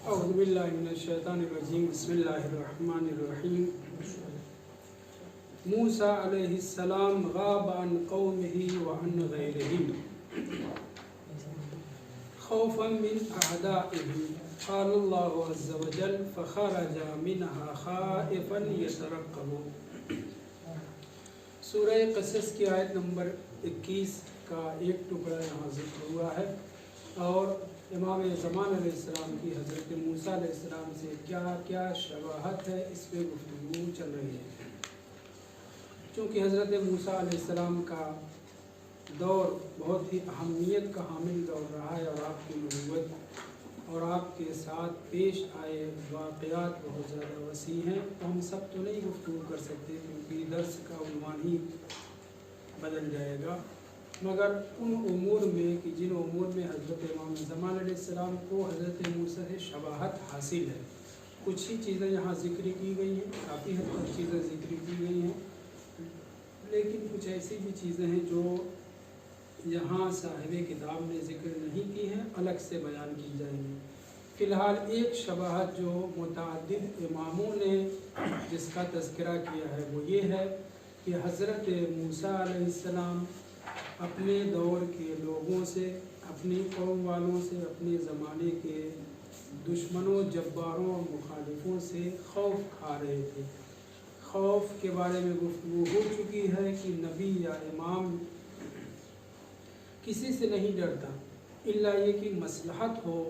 اعوذ باللہ من الشیطان الرجیم بسم اللہ الرحمن الرحیم موسیٰ علیہ السلام غاب عن قومہ وعن غیرہم خوفا من اعدائہ قال اللہ عز وجل فخرج منہا خائفا یترقب۔ سورہ قصص کی آیت نمبر 21 کا ایک ٹکڑا یہاں ذکر ہوا ہے، اور امام زمان علیہ السلام کی حضرت موسیٰ علیہ السلام سے کیا کیا شباہت ہے اس پہ گفتگو چل رہی ہے۔ چونکہ حضرت موسیٰ علیہ السلام کا دور بہت ہی اہمیت کا حامل دور رہا ہے، اور آپ کی نبوت اور آپ کے ساتھ پیش آئے واقعات بہت زیادہ وسیع ہیں، تو ہم سب تو نہیں گفتگو کر سکتے کیونکہ درس کا عنوان ہی بدل جائے گا، مگر ان امور میں کہ جن امور میں حضرت امام زمان علیہ السلام کو حضرت موسیٰ سے شباہت حاصل ہے، کچھ ہی چیزیں یہاں ذکر کی گئی ہیں، کافی حد تک چیزیں ذکر کی گئی ہیں، لیکن کچھ ایسی بھی چیزیں ہیں جو یہاں صاحب کتاب نے ذکر نہیں کی ہیں، الگ سے بیان کی جائیں گی۔ فی الحال ایک شباہت جو متعدد اماموں نے جس کا تذکرہ کیا ہے وہ یہ ہے کہ حضرت موسیٰ علیہ السلام اپنے دور کے لوگوں سے، اپنی قوم والوں سے، اپنے زمانے کے دشمنوں، جباروں اور مخالفوں سے خوف کھا رہے تھے۔ خوف کے بارے میں گفتگو ہو چکی ہے کہ نبی یا امام کسی سے نہیں ڈرتا الا یہ کہ مصلحت ہو،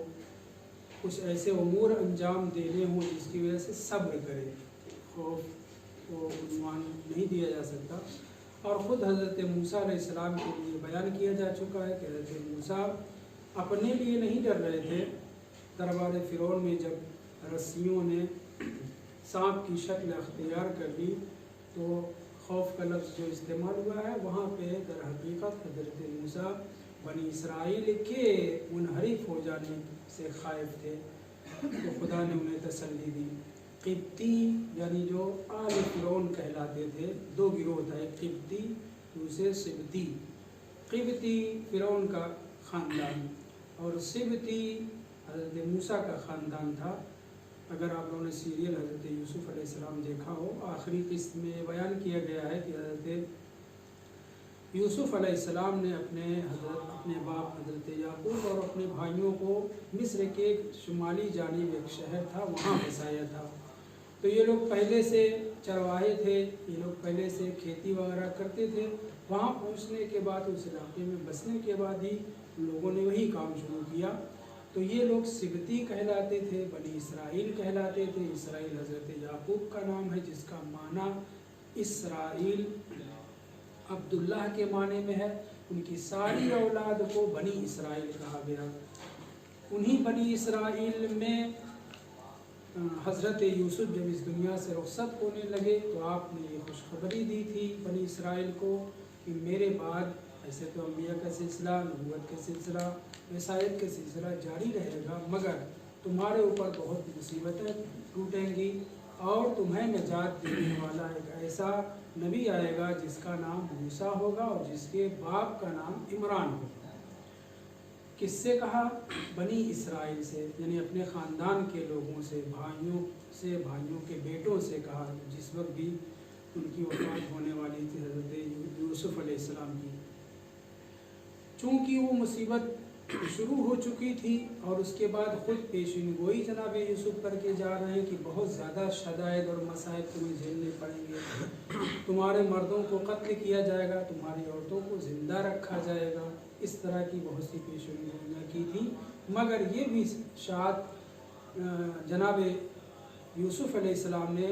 کچھ ایسے امور انجام دینے ہوں جس کی وجہ سے صبر کرے، خوف کو عنوان نہیں دیا جا سکتا۔ اور خود حضرت موسیٰ علیہ السلام کے لیے بیان کیا جا چکا ہے کہ حضرت موسیٰ اپنے لیے نہیں ڈر رہے تھے۔ دربار فرعون میں جب رسیوں نے سانپ کی شکل اختیار کر لی تو خوف کا لفظ جو استعمال ہوا ہے وہاں پہ در حقیقت حضرت موسیٰ بنی اسرائیل کے منحرف ہو جانے سے خائف تھے، تو خدا نے انہیں تسلی دی۔ قبطی یعنی جو آل فرعون کہلاتے تھے، دو گروہ تھا، ایک قبطی دوسرے سبطی۔ قبطی فرعون کا خاندان اور سبطی حضرت موسیٰ کا خاندان تھا۔ اگر آپ لوگوں نے سیریل حضرت یوسف علیہ السلام دیکھا ہو، آخری قسط میں بیان کیا گیا ہے کہ حضرت یوسف علیہ السلام نے اپنے باپ حضرت یعقوب اور اپنے بھائیوں کو مصر کے شمالی جانب ایک شہر تھا وہاں بسایا تھا۔ تو یہ لوگ پہلے سے چرواہے تھے، یہ لوگ پہلے سے کھیتی وغیرہ کرتے تھے۔ وہاں پہنچنے کے بعد، اس علاقے میں بسنے کے بعد ہی لوگوں نے وہی کام شروع کیا۔ تو یہ لوگ سبتی کہلاتے تھے، بنی اسرائیل کہلاتے تھے۔ اسرائیل حضرت یعقوب کا نام ہے جس کا معنی اسرائیل عبداللہ کے معنی میں ہے۔ ان کی ساری اولاد کو بنی اسرائیل کہا گیا۔ انہی بنی اسرائیل میں حضرت یوسف جب اس دنیا سے رخصت ہونے لگے تو آپ نے یہ خوشخبری دی تھی بنی اسرائیل کو کہ میرے بعد ایسے تو انبیاء کا سلسلہ، نبوت کا سلسلہ، رسالت کا سلسلہ جاری رہے گا، مگر تمہارے اوپر بہت مصیبتیں ٹوٹیں گی اور تمہیں نجات دینے والا ایک ایسا نبی آئے گا جس کا نام موسیٰ ہوگا اور جس کے باپ کا نام عمران ہوگا۔ کس سے کہا؟ بنی اسرائیل سے، یعنی اپنے خاندان کے لوگوں سے، بھائیوں سے، بھائیوں کے بیٹوں سے کہا، جس وقت بھی ان کی وفات ہونے والی تھی حضرت یوسف علیہ السلام کی۔ چونکہ وہ مصیبت شروع ہو چکی تھی اور اس کے بعد خود پیشین گوئی جناب یوسف کر کے جا رہے ہیں کہ بہت زیادہ شدائد اور مصائب تمہیں جھیلنے پڑیں گے، تمہارے مردوں کو قتل کیا جائے گا، تمہاری عورتوں کو زندہ رکھا جائے گا، اس طرح کی بہت سی پیشین گوئیاں کی تھی۔ مگر یہ بھی شاید جناب یوسف علیہ السلام نے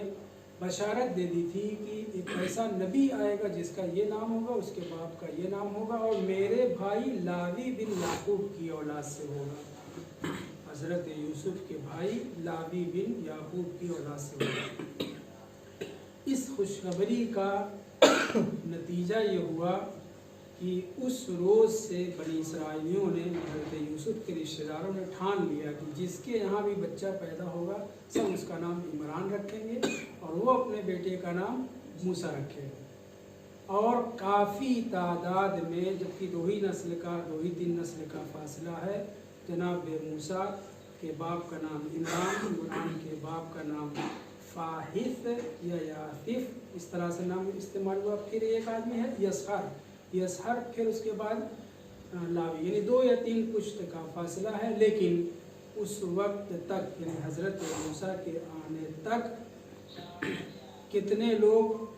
بشارت دے دی تھی کہ ایک ایسا نبی آئے گا جس کا یہ نام ہوگا، اس کے باپ کا یہ نام ہوگا، اور میرے بھائی لاوی بن یعقوب کی اولاد سے ہوگا۔ حضرت یوسف کے بھائی لاوی بن یعقوب کی اولاد سے ہوگا۔ اس خوشخبری کا نتیجہ یہ ہوا کہ اس روز سے بنی اسرائیلیوں نے، حضرت یوسف کے رشتہ داروں نے ٹھان لیا کہ جس کے یہاں بھی بچہ پیدا ہوگا سب اس کا نام عمران رکھیں گے اور وہ اپنے بیٹے کا نام موسیٰ رکھے گا۔ اور کافی تعداد میں، جبکہ دو ہی تین نسل کا فاصلہ ہے، جناب موسیٰ के बाप का नाम इमरान, इमरान के बाप का नाम फाहिस या यासिफ, इस तरह से नाम इस्तेमाल हुआ। फिर एक आदमी है यसहर, यसहर फिर उसके बाद लावी, यानी 2 या 3 पुश्त का फासला है। लेकिन उस वक्त तक यानी हज़रत मूसा के आने तक कितने लोग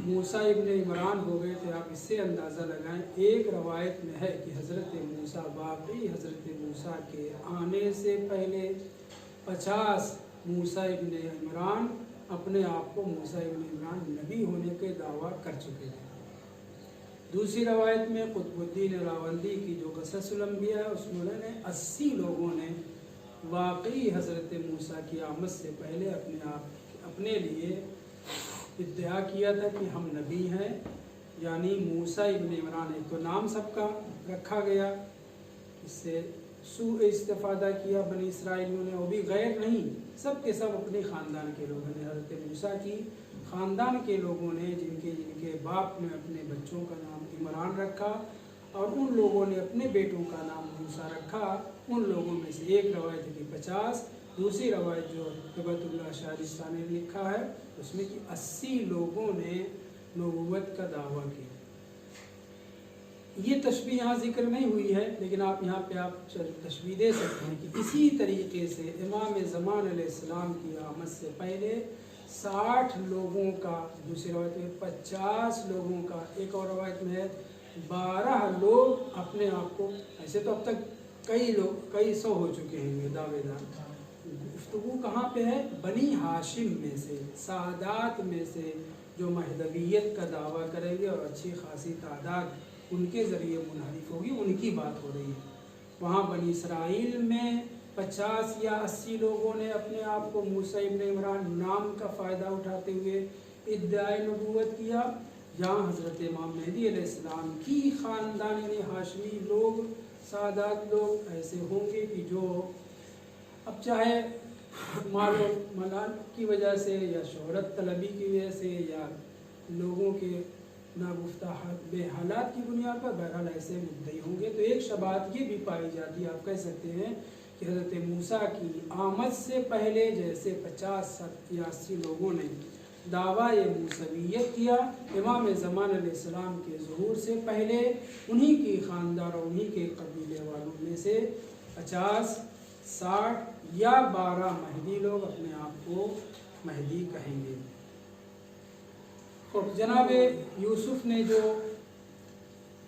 मूसा इब्न इमरान हो गए थे, आप इससे अंदाज़ा लगाएं। एक रवायत में है कि हज़रत मूसा वाकई हज़रत मूसा के आने से पहले 50 मूसा इब्न इमरान अपने आप को मूसा इब्न इमरान नबी होने के दावा कर चुके थे। दूसरी रवायत में कुतुबुद्दीन रावंदी की जो क़ससुल अंबिया है उसमें उन्होंने 80 लोगों ने वाकई हज़रत मूसा की आमद से पहले अपने लिए इद्दिया किया था कि हम नबी हैं, यानी मूसा इब्न इमरान। एक तो नाम सबका रखा गया, इससे इस्तेफादा किया बनी इसराइलियों ने, वो भी गैर नहीं, सब के सब अपने ख़ानदान के लोगों ने। हज़रत मूसा की ख़ानदान के लोगों ने जिनके बाप ने अपने बच्चों का नाम इमरान रखा और उन लोगों ने अपने बेटों का नाम मूसा रखा। उन लोगों में से एक रवायत है कि 50, दूसरी रवायत जो हिबतुल्लाह शारिस्तानी ने लिखा है उसमें कि 80 लोगों ने नबूवत का दावा किया। ये तशबीह यहाँ जिक्र नहीं हुई है, लेकिन आप यहाँ पे आप तशबीह दे सकते हैं कि इसी तरीके से इमाम ज़मान अलैहिस्सलाम की आमद से पहले 60 लोगों का, दूसरी रवायत में 50 लोगों का, एक और रवायत में है 12 लोग अपने आप को, ऐसे तो अब तक कई सौ हो चुके हैं दावेदार। गुफ्तगू कहाँ पे है? बनी हाशिम में से, सादात में से जो महदवियत का दावा करेंगे और अच्छी खासी तादाद उनके ज़रिए मुनहरिफ होगी, उनकी बात हो रही है। वहाँ बनी इसराइल में 50 या 80 लोगों ने अपने आप को मूसा इब्न इमरान नाम का फ़ायदा उठाते हुए इद्दाए नबूवत किया। जहाँ हज़रत इमाम मेहदी अलैहिस्सलाम की ख़ानदान यानी हाशमी लोग, सादात लोग ऐसे होंगे कि जो अब चाहे मालो मलाल की वजह से या शोहरत तलबी की वजह से या लोगों के नागुफ्ता बेहालात की बुनियाद पर बहरहाल ऐसे मुद्दई होंगे। तो एक शबात ये भी पाई जाती है, आप कह सकते हैं कि हज़रत मूसा की आमद से पहले जैसे 50 या 80 लोगों ने दावा मूसवियत किया, इमाम ज़मान अलैहिस्सलाम के ज़ुहूर से पहले उन्हीं की ख़ानदान और उन्हीं के कबीले वालों में से 50, 60 या 12 महदी लोग अपने आप को महदी कहेंगे। तो जनाब यूसुफ ने जो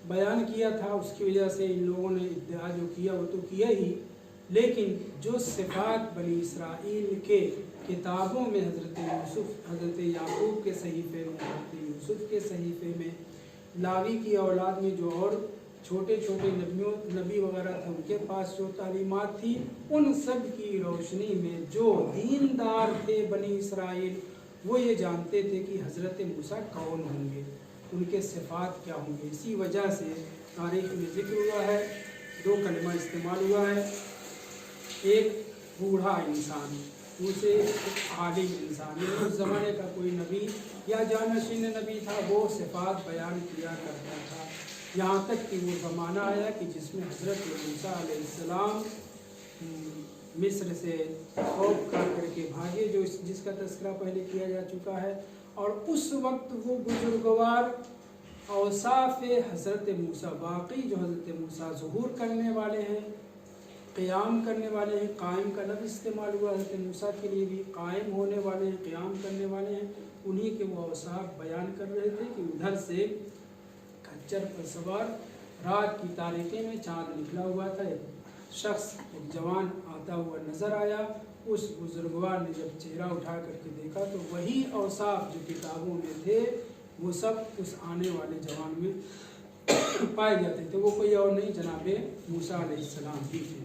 बयान किया था उसकी वजह से इन लोगों ने इद्दिआ जो किया वो तो किया ही, लेकिन जो सिफ़ात बनी इसराइल के किताबों में हज़रत याकूब के सहीफ़े में, हज़रत यूसुफ के सहीफ़े में, लावी की औलाद में जो और छोटे छोटे नबी वगैरह थे उनके पास जो तालीमात थी, उन सब की रोशनी में जो दीनदार थे बनी इसराइल वो ये जानते थे कि हज़रत मूसा कौन होंगे, उनके सिफ़ात क्या होंगे। इसी वजह से तारीख़ में ज़िक्र हुआ है, 2 कलमा इस्तेमाल हुआ है, एक बूढ़ा इंसान, दूसरे आलिम इंसान। उस ज़माने का कोई नबी या जानशीन नबी था, वो सिफ़ात बयान किया करता था। यहाँ तक कि वो ज़माना आया कि जिसमें हज़रत मूसा अलैहिस्सलाम मिस्र से खौफ खा करके भागे, जिसका तज़किरा पहले किया जा चुका है। और उस वक्त वो बुजुर्गवार औसाफ हज़रत मूसा, वाकई जो हज़रत मूसा ज़ुहूर करने वाले हैं, क़याम करने वाले हैं, कायम का लफ्ज़ इस्तेमाल हुआ हज़रत मूसा के लिए भी, कायम होने वाले हैं, क़याम करने वाले हैं, उन्हीं के वो औसाफ बयान कर रहे थे कि उधर से खच्चर पर सवार रात की तारीकी में चाँद निकला हुआ था, एक शख्स, एक जवान आता हुआ नज़र आया। उस बुजुर्गवार ने जब चेहरा उठा करके देखा तो वही औसाफ जो किताबों में थे वो सब उस आने वाले जवान में पाए जाते थे। वो कोई और नहीं, जनाब मूसा अलैहिस्सलाम ही थे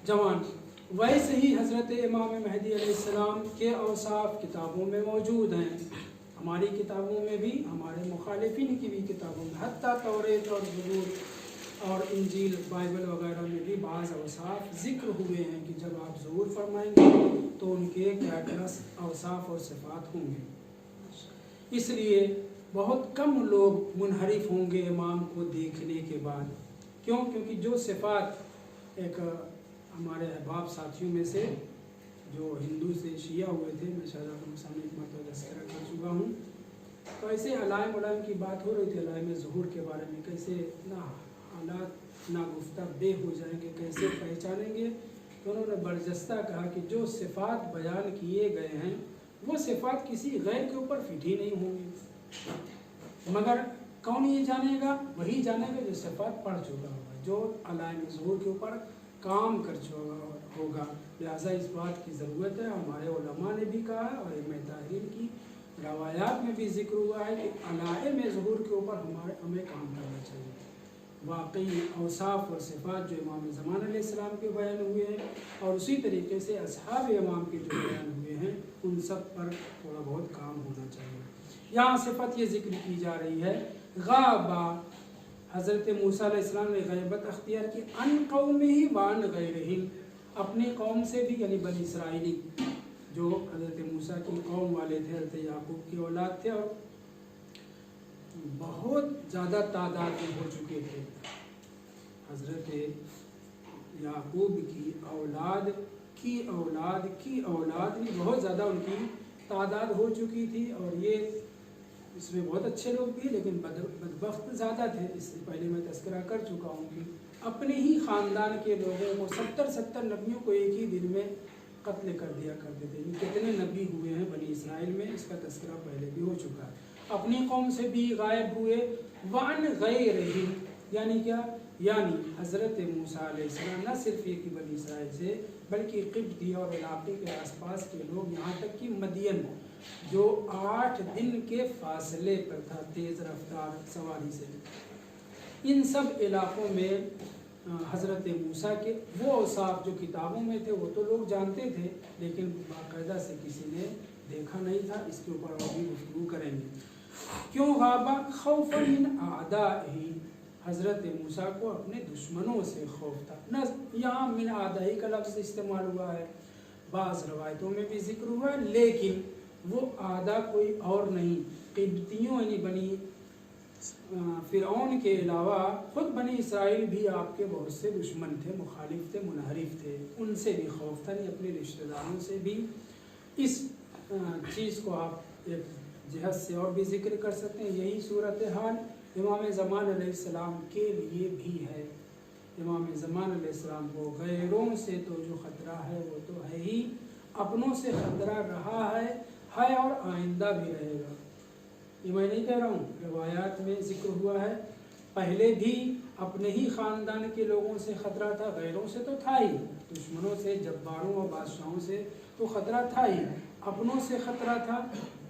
जवान। वैसे ही हज़रत इमाम मेहदी अलैहिस्सलाम के औसाफ किताबों में मौजूद हैं, हमारी किताबों में भी, हमारे मुखालिफिन की भी किताबों में, हत्ता तौरेत और ज़बूर और इंजील बाइबल वगैरह में भी बाज़ औसाफ ज़िक्र हुए हैं कि जब आप ज़ुहूर फरमाएंगे तो उनके क्या क्या औसाफ और सिफ़ात होंगे। इसलिए बहुत कम लोग मुनहरिफ होंगे इमाम को देखने के बाद। क्यों? क्योंकि जो सिफ़ात एक हमारे अहबाब साथियों में से जो हिंदू से शिया हुए थे, मैं शायद आपके सामने एक मरतबा तज़किरा कर चुका हूँ। तो ऐसे अलाइम उलाइम की बात हो रही थी, अलाइम ज़ुहूर के बारे में, कैसे ना हालात ना गुफ्ता बे हो जाएंगे, कैसे पहचानेंगे। तो उन्होंने बरजस्ता कहा कि जो सिफ़ात बयान किए गए हैं वो सिफ़ात किसी गैर के ऊपर फिट ही नहीं होंगी, मगर कौन ये जानेगा? वही जानेगा जो सिफ़ात पढ़ चुका होगा, जो अलाइम ज़ुहूर के ऊपर काम कर चुका होगा। लिहाजा इस बात की ज़रूरत है, हमारे उलमा ने भी कहा है और इमाम तारीख़ की रवायात में भी ज़िक्र हुआ है कि अलाइम ज़ुहूर के ऊपर हमें काम करना चाहिए। वाकई औसाफ और सिफ़ात जो इमाम ज़मान अलैहिस्सलाम के बयान हुए हैं और उसी तरीके से असहाब इमाम के जो बयान हुए हैं उन सब पर थोड़ा बहुत काम होना चाहिए। यहाँ सिफ़त ये ज़िक्र की जा रही है, गाबा हज़रत मूसा अलैहिस्सलाम ने गैबत अख्तियार की अन कौमिही वान गैरिहिम, अपनी कौम से भी, यानी बनी इसराइली जो हज़रत मूसा की कौम वाले थे, हज़रत याकूब की औलाद थे और बहुत ज़्यादा तादाद में हो चुके थे। हज़रत याकूब की औलाद की औलाद की औलाद भी बहुत ज़्यादा उनकी तादाद हो चुकी थी और ये इसमें बहुत अच्छे लोग भी, लेकिन बदबख्त ज़्यादा थे। इससे पहले मैं तज़किरा कर चुका हूँ कि अपने ही ख़ानदान के लोगों को 70 नबियों को एक ही दिन में कत्ल कर दिया करते थे। कितने नबी हुए हैं बनी इसराइल में, इसका तज़किरा पहले भी हो चुका है। अपनी कौम से भी गायब हुए, वान गैरिहिम, यानी क्या? यानी हज़रत मूसा अलैहिस्सलाम न सिर्फ एक ही बनी इसराइल से बल्कि क़िब्ती और इलाके के आसपास के लोग, यहाँ तक कि मदियन जो 8 दिन के फासले पर था तेज़ रफ्तार सवारी से, इन सब इलाक़ों में हज़रत मूसा के वो औसाफ जो किताबों में थे वो तो लोग जानते थे, लेकिन बाकायदा से किसी ने देखा नहीं था। इसके ऊपर और भी गुफ्तगू करेंगे। क्यों गाबा? खौफन मिन आदाही, हज़रत मूसा को अपने दुश्मनों से खौफ था। न यहाँ मिन आदाही का लफ्ज़ इस्तेमाल हुआ है, बाज़ रवायतों में भी ज़िक्र हुआ है, लेकिन वो आदा कोई और नहीं, क़िब्तियों यानी बनी फ़िरऔन के अलावा ख़ुद बनी इसराइल भी आपके बहुत से दुश्मन थे, मुखालिफ थे, मुनहरिफ थे, उनसे भी खौफ था, नहीं अपने रिश्तेदारों से भी। इस चीज़ को आप एक जहद से और भी ज़िक्र कर सकते हैं। यही सूरत हाल इमाम ज़मान अलैहिस्सलाम के लिए भी है। इमाम ज़मान अलैहिस्सलाम को गैरों से तो जो ख़तरा है वो तो है ही, अपनों से ख़तरा रहा है और आइंदा भी रहेगा। ये मैं नहीं कह रहा हूँ, रवायात में ज़िक्र हुआ है। पहले भी अपने ही ख़ानदान के लोगों से ख़तरा था, गैरों से तो था ही, दुश्मनों से, जब्बारों और बादशाहों से तो ख़तरा था ही, अपनों से ख़तरा था,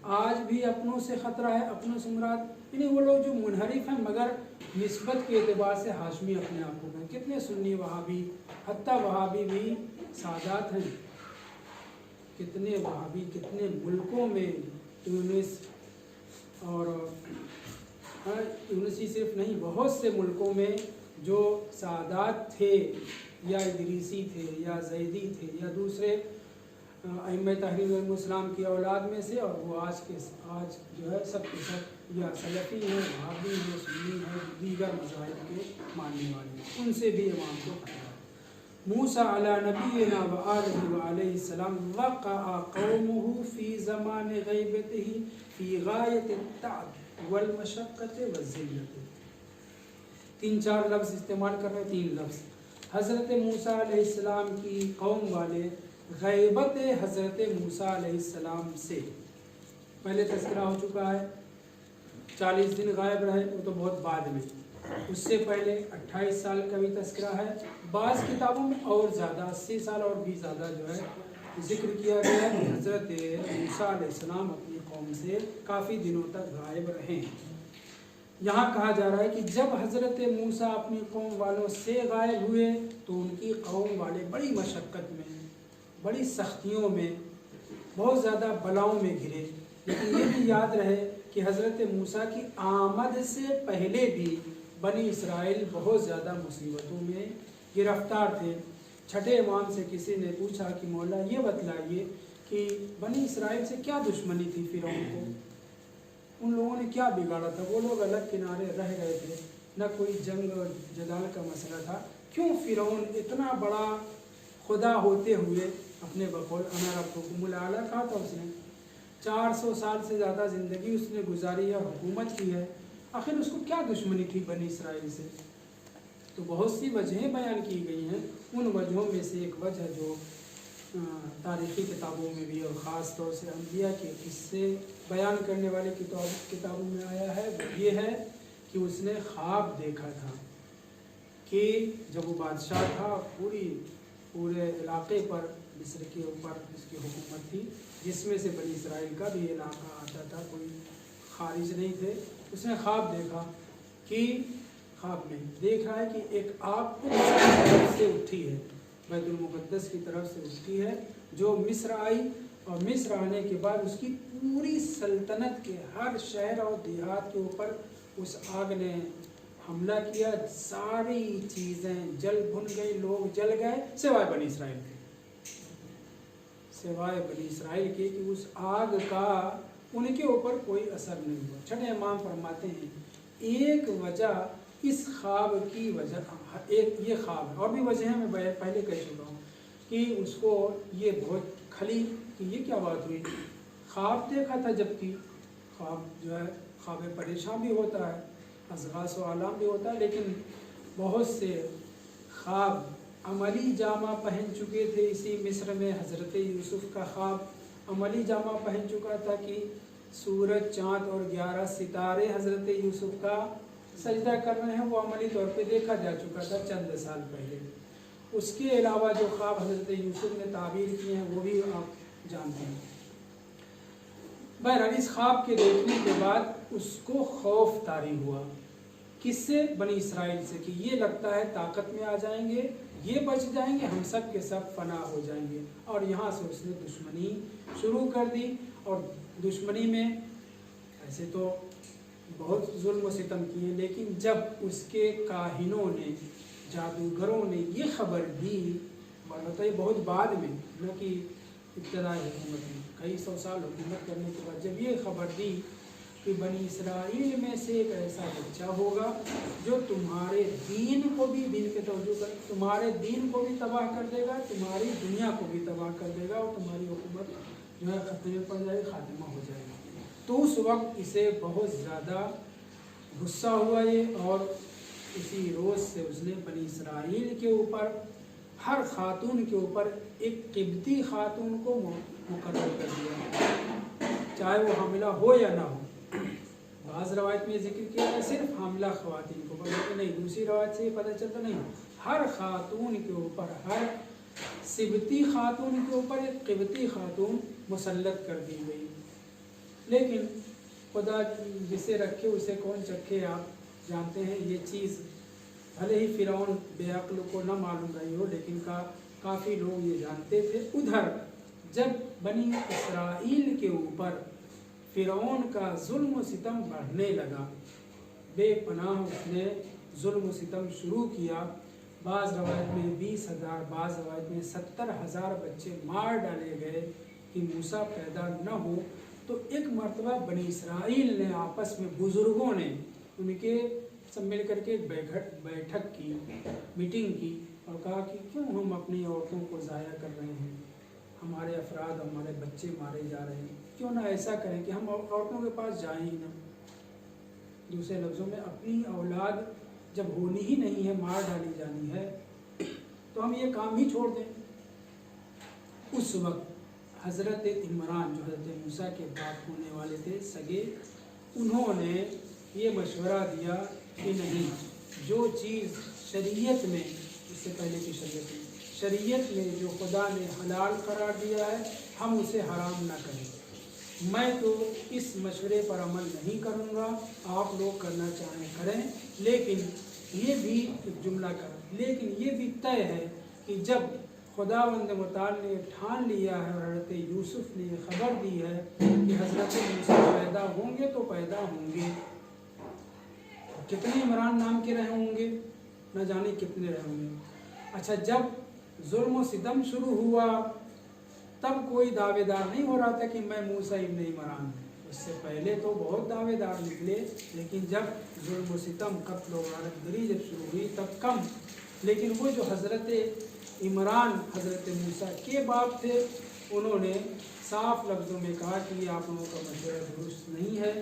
आज भी अपनों से ख़तरा है। अपनों से मुराद यानी वो लोग जो मुनहरिफ हैं मगर निस्बत के एतबार से हाशमी अपने आप को हैं। कितने सुन्नी वहाबी, हत्ता वहाबी भी सादात हैं, कितने वहाबी कितने मुल्कों में, ट्यूनिस और यूनिसी सिर्फ नहीं, बहुत से मुल्कों में जो सादात थे या इदरीसी थे या जैदी थे या दूसरे अइम्मा तहरीर इस्लाम की औलाद में से, और वो आज जो है सब के सब या सलफ़ी हैं, वहाबी हैं, सुन्नी हैं, दीगर मज़ाहिब के मानने वाले, उनसे भी इमाम को खतरा है। मूसा अला नबीना व आलिहि व अलैहिस्सलाम वक़अ कौमुहु फ़ी ज़मान ग़ैबतिही फ़ी गायति अत्तअब वल मशक्क़ति व ज़िल्लत। 3-4 लफ्ज़ इस्तेमाल कर रहे हैं, 3 लफ्ज़। हज़रत मूसा अलैहिस्सलाम की कौम वाले गैबत हज़रत मूसा अलैहिस्सलाम से पहले तज़किरा हो चुका है, 40 दिन गायब रहे, वो तो बहुत बाद में। उससे पहले 28 साल का भी तज़किरा है, बाज़ किताबों में और ज़्यादा 80 साल और भी ज़्यादा जो है ज़िक्र किया गया है कि हज़रत मूसा अलैहिस्सलाम अपनी कौम से काफ़ी दिनों तक गायब रहे। यहाँ कहा जा रहा है कि जब हज़रत मूसा अपनी कौम वालों से गायब हुए तो उनकी कौम वाले बड़ी मशक्क़त में, बड़ी सख्तियों में, बहुत ज़्यादा बलाओं में घिरे। लेकिन ये भी याद रहे कि हज़रत मूसा की आमद से पहले भी बनी इसराइल बहुत ज़्यादा मुसीबतों में गिरफ़्तार थे। छठे इमाम से किसी ने पूछा कि मौला ये बतलाइए कि बनी इसराइल से क्या दुश्मनी थी फ़िरौन को, उन लोगों ने क्या बिगाड़ा था? वो लोग अलग किनारे रह गए थे, न कोई जंग और जदाल का मसला था, क्यों फ़िरौन इतना बड़ा खुदा होते हुए अपने बकौल अना रब्बुकुमुल आला कहा था उसने। 400 साल से ज़्यादा ज़िंदगी उसने गुजारी है, हुकूमत की है, आखिर उसको क्या दुश्मनी थी बनी इसराइल से? तो बहुत सी वजहें बयान की गई हैं। उन वजहों में से एक वजह जो तारीख़ी किताबों में भी और ख़ास तौर से अंबिया के किस्से बयान करने वाले किताबों में आया है, वो ये है कि उसने ख्वाब देखा था कि जब वो बादशाह था, पूरे इलाके पर, मिस्र के ऊपर उसकी हुकूमत थी, जिसमें से बनी इसराइल का भी इलाका आता था, कोई खारिज नहीं थे। उसने ख्वाब देखा कि ख्वाब में देख रहा है कि एक आग तरफ से उठी है, बैतुल मुक़द्दस की तरफ से उठी है, जो मिस्र आई, और मिस्र आने के बाद उसकी पूरी सल्तनत के हर शहर और देहात के ऊपर उस आग ने हमला किया। सारी चीज़ें जल भुन गई, लोग जल गए, सिवाय बनी इसराइल के, सिवाय बनी इसराइल के, कि उस आग का उनके ऊपर कोई असर नहीं हुआ। छठे इमाम फरमाते हैं एक वजह इस ख्वाब की वजह, एक ये ख्वाब है, और भी वजह मैं पहले कह चुका हूँ कि उसको ये बहुत खली कि ये क्या बात हुई, ख्वाब देखा था, जबकि ख्वाब जो है ख्वाब परेशान भी होता है, अज़गास व आलाम भी होता है, लेकिन बहुत से ख्वाब अमली जामा पहन चुके थे। इसी मिस्र में हज़रत यूसुफ़ का ख्वाब अमली जामा पहन चुका था कि सूरज, चाँद और 11 सितारे हज़रत यूसुफ़ का सजदा कर रहे हैं, वो अमली तौर पे देखा जा चुका था चंद साल पहले। उसके अलावा जो ख्वाब हज़रत यूसुफ़ ने ताबीर किए हैं वो भी आप जानते हैं। बहरहाल इस ख्वाब के देखने के बाद उसको खौफ तारी हुआ, किससे? बनी इसराइल से, कि ये लगता है ताकत में आ जाएंगे, ये बच जाएंगे, हम सब के सब फना हो जाएंगे। और यहाँ से उसने दुश्मनी शुरू कर दी, और दुश्मनी में ऐसे तो बहुत जुल्म व सितम किए, लेकिन जब उसके काहिनों ने, जादूगरों ने ये खबर दी, बताइए बहुत बाद में, न कि इब्तदाई हुकूमत में, कई सौ साल हुकूमत करने के बाद जब ये खबर दी कि बनी इसराइल में से एक ऐसा बच्चा होगा जो तुम्हारे दीन को भी, दीन के तवज्जो कर, तुम्हारे दीन को भी तबाह कर देगा, तुम्हारी दुनिया को भी तबाह कर देगा, और तुम्हारी हुकूमत जो है खतरे में पड़ जाएगी, खात्मा हो जाएगा। तो उस वक्त इसे बहुत ज़्यादा गुस्सा हुआ ये, और इसी रोज़ से उसने बनी इसराइल के ऊपर, हर खातून के ऊपर एक क़िब्ती खातून को मुकर्रर कर दिया, चाहे वो हामिला हो या ना हो। बाज़ रवायत में जिक्र किया है सिर्फ हामिला ख़वातीन को, बल्कि नहीं, दूसरी रवायत से ये पता चलता नहीं, हर खातून के ऊपर, हर सिबती खातून के ऊपर एक क़िब्ती खातून मुसल्लत कर दी गई। लेकिन खुदा जिसे रखे उसे कौन चखे, आप जानते हैं ये चीज़। भले ही फ़िरौन बेअक्ल को न मालूम रही हो, लेकिन काफ़ी लोग ये जानते थे। उधर जब बनी इसराइल के ऊपर फ़िरौन का जुल्म सितम बढ़ने लगा, बेपनाह उसने जुल्म सितम शुरू किया। बाज़ रवायत में 20,000, बाज़ रवायत में 70,000 बच्चे मार डाले गए कि मूसा पैदा न हो। तो एक मरतबा बनी इसराइल ने आपस में, बुज़ुर्गों ने, उनके सब मिल करके एक बैठक की, मीटिंग की, और कहा कि क्यों हम अपनी औरतों को ज़ाया कर रहे हैं, हमारे अफराद, हमारे बच्चे मारे जा रहे हैं, क्यों ना ऐसा करें कि हम औरतों के पास जाएं ही ना। दूसरे लफ्ज़ों में, अपनी औलाद जब होनी ही नहीं है, मार डाली जानी है, तो हम ये काम ही छोड़ दें। उस वक्त हज़रत इमरान, जो हज़रत मूसा के बाप होने वाले थे, सगे, उन्होंने ये मशवरा दिया कि नहीं, जो चीज़ शरीयत में, इससे पहले की शरीयत में जो खुदा ने हलाल करार दिया है, हम उसे हराम ना करें। मैं तो इस मशवरे पर अमल नहीं करूँगा, आप लोग करना चाहें करें, लेकिन ये भी एक जुमला कर, लेकिन ये भी तय है कि जब खुदावंद मुताल ने ठान लिया है और हज़रत यूसुफ़ ने खबर दी है कि हज़रत मूसा पैदा होंगे तो पैदा होंगे, कितने इमरान नाम के रहे होंगे, न जाने कितने रहे होंगे। अच्छा, जब जुल्म सितम शुरू हुआ तब कोई दावेदार नहीं हो रहा था कि मैं मूसा इब्न इमरान, उससे पहले तो बहुत दावेदार निकले, लेकिन जब जुल्म सितम, कत्ल व गारतगरी जब शुरू हुई तब कम। लेकिन वो जो हज़रत इमरान हज़रत मूसा के बाप थे, उन्होंने साफ लफ्ज़ों में कहा कि ये आप लोगों का मशवरा दुरुस्त नहीं है,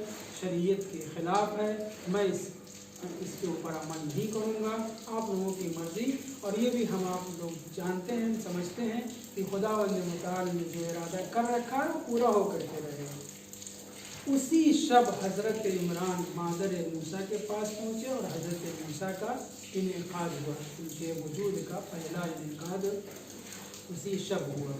शरीयत के ख़िलाफ़ है, मैं इसके ऊपर अमल नहीं करूँगा, आप लोगों की मर्ज़ी। और ये भी हम आप लोग जानते हैं, समझते हैं कि खुदावंद मुताल ने जो इरादा कर रखा है वो पूरा हो करके रहेगा। उसी शब हज़रत इमरान मादर मूसा के पास पहुँचे और हज़रत मूसा का इनेकाद हुआ, उनके वजूद का पहला इनेकाद उसी शब हुआ।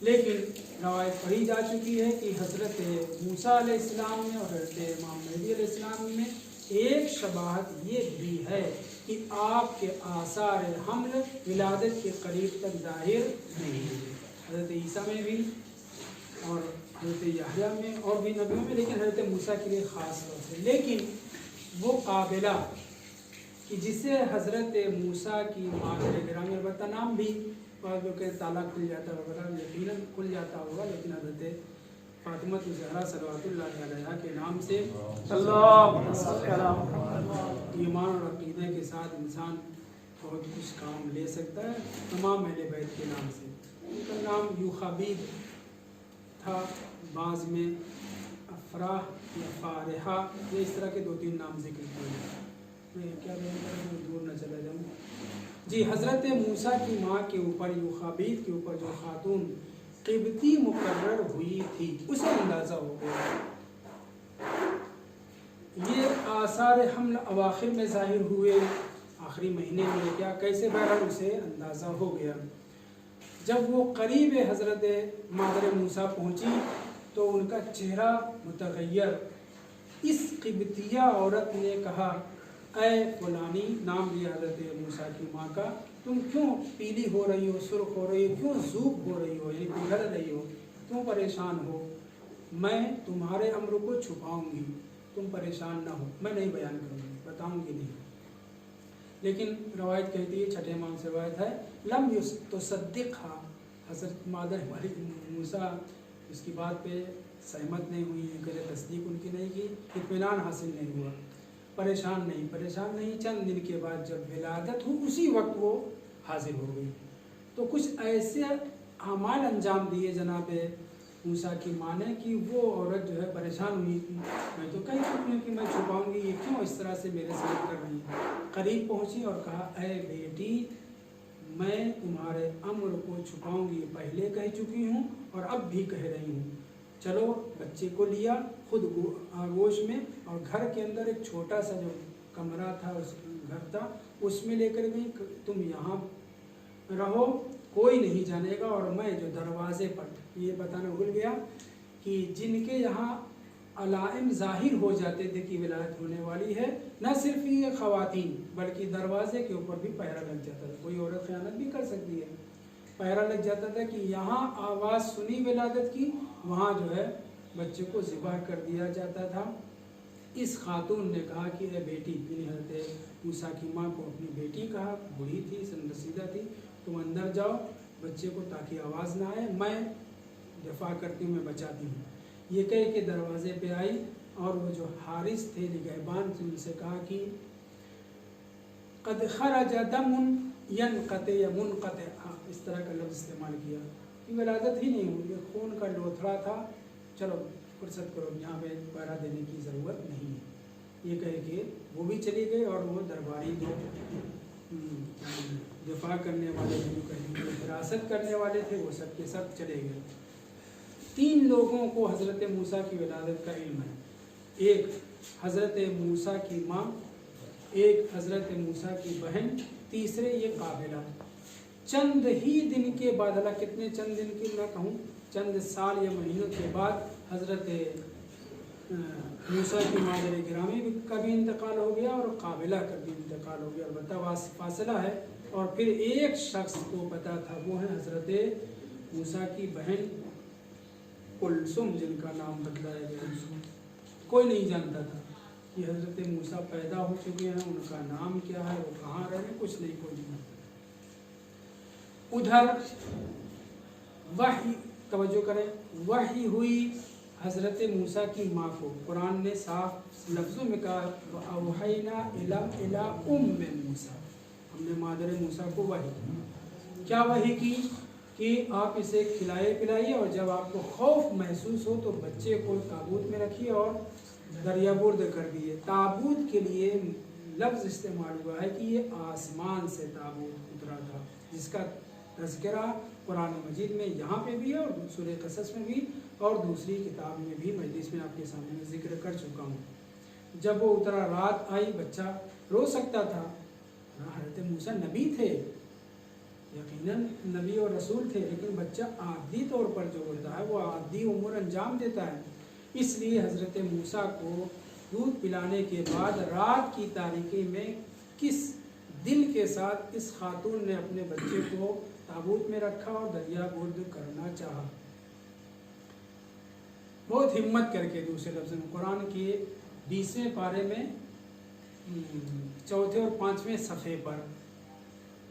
लेकिन रवायत पढ़ी जा चुकी है कि हज़रत मूसा अलैहिस्सलाम में और हज़रत इमाम महदी अलैहिस्सलाम में एक शबाहत ये भी है कि आपके आसार हमल विलादत के करीब तक ज़ाहिर नहीं हुए। हज़रत ईसा में भी और हज़रत याहया में और भी नबियों में, लेकिन हज़रत मूसा के लिए ख़ास तौर से। लेकिन वो काबिला कि जिसे हज़रत मूसा की मादर गिरामी अलबत्ता नाम भी जो कि ताला खुल जाता वगैरह यकीनन खुल जाता होगा, लेकिन हज़रत फातिमा ज़हरा सल्लल्लाहु अलैहा के नाम से ईमान और अक़ीदे के साथ इंसान बहुत कुछ काम ले सकता है। तमाम अहले बैत के नाम से उनका नाम यूखाबीद था, बाज़ में अफ़राह या फ़ारिहा, ये इस तरह के 2-3 नाम जिक्र किए हैं। मैं क्या दूर न चला जाऊँ। जी, हज़रत मूसा की माँ के ऊपर यूखाबीद के ऊपर जो खातून क़िब्ती मुकर्रर हुई थी उसे अंदाज़ा हो गया। ये आसार हमल अवाखिर में ज़ाहिर हुए, आखिरी महीने में क्या कैसे, बहरहाल उसे अंदाज़ा हो गया। जब वो करीब हज़रत मादर मूसा पहुँची तो उनका चेहरा मुतग़य्यर। इस क़िब्तिया औरत ने कहा, ऐ फलानी, नाम लिया हज़रत मूसा की माँ का, तुम क्यों पीली हो रही हो, सुर्ख हो रही हो, क्यों ज़ूब हो रही हो, यानी पिघल रही हो, क्यों परेशान हो? मैं तुम्हारे अम्र को छुपाऊंगी, तुम परेशान ना हो, मैं नहीं बयान करूँगी, बताऊँगी नहीं। लेकिन रवायत कहती है, छठे इमाम से रवायत है, लम तुसद्दिक़हा, हज़रत मादर हमारी मूसा इसकी बात पे सहमत नहीं हुई, करे तस्दीक उनकी नहीं की, इत्मीनान हासिल नहीं हुआ। परेशान नहीं। चंद दिन के बाद जब विलादत हुई उसी वक्त वो हाजिर हो गई। तो कुछ ऐसे अमाल अंजाम दिए जनाब मूसा की माँ ने कि वो औरत जो है परेशान हुई थी। मैं तो कह चुकी हूँ कि मैं छुपाऊंगी, ये क्यों इस तरह से मेरे साथ कर रही है। करीब पहुँची और कहा, ऐ बेटी, मैं तुम्हारे अम्र को छुपाऊंगी, पहले कह चुकी हूँ और अब भी कह रही हूँ। चलो, बच्चे को लिया खुद आगोश में और घर के अंदर एक छोटा सा जो कमरा था, उस घर था, उसमें लेकर गई, तुम यहाँ रहो, कोई नहीं जानेगा। और मैं जो दरवाजे पर, ये बताना भूल गया कि जिनके यहाँ अलाइम ज़ाहिर हो जाते थे कि विलायत होने वाली है, न सिर्फ ये ख़वातीन बल्कि दरवाजे के ऊपर भी पहरा लग जाता था। कोई औरत ख़यानत भी कर सकती है, पहरा लग जाता था कि यहाँ आवाज़ सुनी विलादत की, वहाँ जो है बच्चे को ज़िबा कर दिया जाता था। इस खातून ने कहा कि ए बेटी, यानी हज़रत मूसा की माँ को अपनी बेटी कहा, बूढ़ी थी, सनरसीदा थी, तुम अंदर जाओ बच्चे को ताकि आवाज़ ना आए, मैं दफा करती हूँ, मैं बचाती हूँ। ये कह के दरवाजे पे आई और वो जो हारिस थे निगहबान थे, उनसे कहा कि क़द ख़रज दमुन यनक़ते या मुनक़ते, इस तरह का लफ्ज़ इस्तेमाल किया कि विलादत ही नहीं हुई, खून का लोथड़ा था, चलो फुर्सत करो, यहाँ पे पहरा देने की ज़रूरत नहीं है। ये कह के वो भी चली गई और वो दरबारी जो दफा करने वाले जो कहेंगे हिरासत करने वाले थे, वो सब के सब चले गए। 3 लोगों को हज़रत मूसा की विलादत का इल्म है। एक हज़रत मूसा की माँ, एक हज़रत मूसा की बहन, तीसरे ये काबिला। चंद ही दिन के बाद, अल्लाह कितने चंद दिन की ना कहूँ, चंद साल या महीनों के बाद हज़रत मूसा की मादर गिरामी का भी इंतकाल हो गया और काबिला का भी इंतकाल हो गया। अलबत्ता फासला है। और फिर एक शख्स को पता था, वो है हज़रत मूसा की बहन कुलसुम, जिनका नाम बदलाया गया। कोई नहीं जानता था कि हज़रत मूसा पैदा हो चुके हैं, उनका नाम क्या है, वो कहाँ रहे, कुछ नहीं, कोई नहीं। उधर वही, तवज्जो करें, वही हुई हज़रत मूसा की माँ को। कुरान ने साफ लफ्ज़ों में कहा, औहैना इला उम्मे मूसा, हमने मादर मूसा को वही। क्या वही की कि आप इसे खिलाए पिलाइए और जब आपको खौफ महसूस हो तो बच्चे को ताबूत में रखिए और दरिया बुर्द कर दिए। ताबूत के लिए लफ्ज़ इस्तेमाल हुआ है कि ये आसमान से ताबूत उतरा था, जिसका तज़किरा कुरान मजीद में यहाँ पे भी है और सूरह क़सस में भी और दूसरी किताब में भी मजलिस में आपके सामने जिक्र कर चुका हूँ। जब वो उतरा, रात आई, बच्चा रो सकता था। हज़रत मूसा नबी थे, यकीनन नबी और रसूल थे, लेकिन बच्चा आदी तौर पर जो होता है वो आदी उम्र अंजाम देता है। इसलिए हज़रत मूसा को दूध पिलाने के बाद रात की तारीकी में किस दिल के साथ इस खातून ने अपने बच्चे को ताबूत में रखा और दरिया बुर्द करना चाहा। बहुत हिम्मत करके, दूसरे लफ्ज़ में कुरान के 20वें पारे में 4 और 5वें सफ़े पर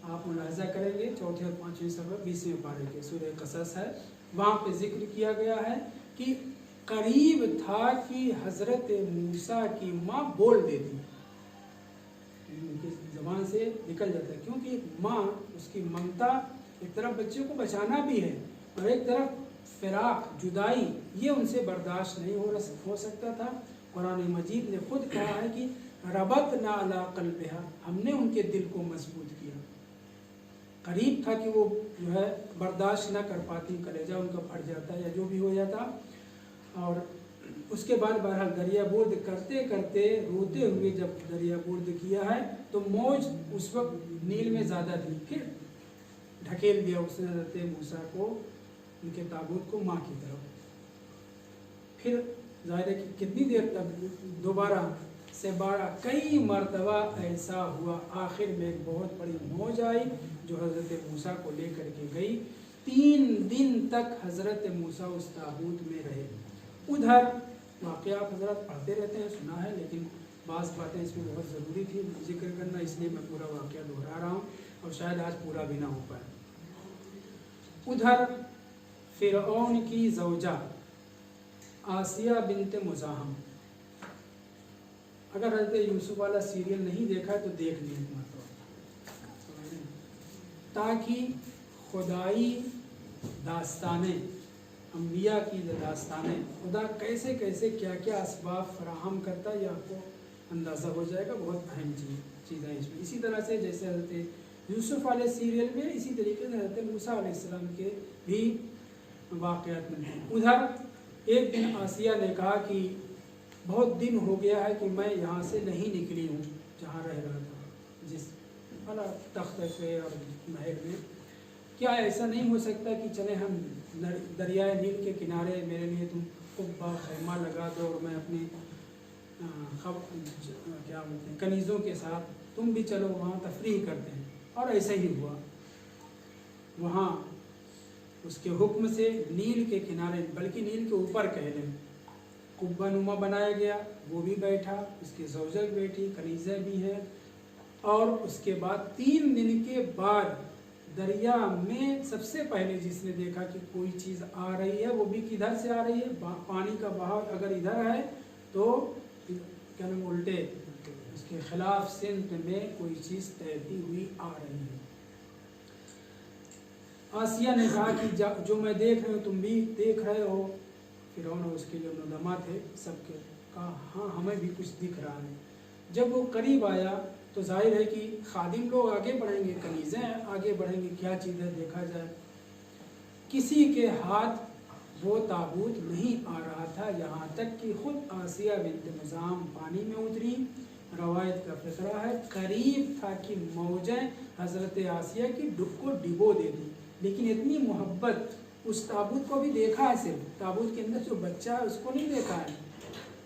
आप मुलाहिज़ा करेंगे, 4 और 5वें सफ़े 20वें पारे के सूरह क़सस है, वहाँ पे जिक्र किया गया है कि करीब था कि हज़रत मूसा की माँ बोल देती, उनकी ज़बान से निकल जाता है, क्योंकि माँ उसकी ममता, एक तरफ बच्चे को बचाना भी है और एक तरफ फ़िराक, जुदाई, ये उनसे बर्दाश्त नहीं हो सकता था। कुरान मजीद ने खुद कहा है कि रबतना अला क़ल्बिहा, हमने उनके दिल को मजबूत किया। करीब था कि वो जो है बर्दाश्त न कर पाती, कलेजा उनका फट जाता या जो भी हो जाता। और उसके बाद बहरहाल दरिया बुर्द करते करते रोते हुए जब दरिया बुर्द किया है तो मौज उस वक्त नील में ज़्यादा थी, फिर ढकेल दिया उसने हज़रत मूसा को, उनके ताबूत को माँ की तरफ। फिर ज़ाहिर है कि कितनी देर तक दोबारा से बारह कई मरतबा ऐसा हुआ। आखिर में एक बहुत बड़ी मौज आई जो हज़रत मूसा को लेकर के गई। 3 दिन तक हज़रत मूसा उस ताबूत में रहे। उधर वाक़या हज़रत पढ़ते रहते हैं, सुना है, लेकिन बाज़ बातें इसमें बहुत ज़रूरी थी जिक्र करना, इसलिए मैं पूरा वाक़या दोहरा रहा हूँ और शायद आज पूरा भी ना हो पाए। उधर फ़िरऔन की ज़ौजा आसिया बिनते मुज़ाहम, अगर हज़रत यूसुफ वाला सीरियल नहीं देखा है तो देख लीजिए ताकि खुदाई दास्तानें, अम्बिया की दास्तानें, खुदा कैसे कैसे क्या क्या असबाब फराहम करता है, ये आपको अंदाज़ा हो जाएगा। बहुत अहम चीज़ है इसमें। इसी तरह से जैसे हज़रत यूसुफ वाले सीरियल में, इसी तरीके से हज़रत मूसा अलैहिस्सलाम के भी वाक़यात में। उधर एक दिन आसिया ने कहा कि बहुत दिन हो गया है कि मैं यहाँ से नहीं निकली हूँ जहाँ रह रहा था, जिस वाला तख्त पे और महल में। क्या ऐसा नहीं हो सकता कि चले हम दरियाए नील के किनारे, मेरे लिए तुम कुब्बा खैमा लगा दो और मैं अपने क्या बोलते हैं कनीज़ों के साथ तुम भी चलो, वहाँ तफरीह करते हैं। और ऐसा ही हुआ। वहाँ उसके हुक्म से नील के किनारे, बल्कि नील के ऊपर कह लें, कुब्बा नुमा बनाया गया, वो भी बैठा, उसकी ज़ौजा भी बैठी, कनीज़े भी हैं। और उसके बाद 3 दिन के बाद दरिया में सबसे पहले जिसने देखा कि कोई चीज़ आ रही है, वो भी किधर से आ रही है, पानी का बहाव अगर इधर है तो क्या नाम उल्टे उसके खिलाफ सिमत में कोई चीज़ तैरती हुई आ रही है। आसिया ने कहा कि जो मैं देख रही हूँ तुम भी देख रहे हो। फ़िरौन और उसके जो नुदमा थे सबके कहा हाँ हमें भी कुछ दिख रहा है। जब वो करीब आया तो जाहिर है कि खादिम लोग आगे बढ़ेंगे, कनीज़ें आगे बढ़ेंगे, क्या चीज़ है देखा जाए। किसी के हाथ वो ताबूत नहीं आ रहा था, यहाँ तक कि खुद आसिया बिन्त मुज़ाहम पानी में उतरी। रवायत का फिक्रा है करीब था कि मौजें हज़रत आसिया की को डिबो देती, लेकिन इतनी मोहब्बत, उस ताबूत को भी देखा है, सिर्फ ताबूत के अंदर जो बच्चा है उसको नहीं देखा है।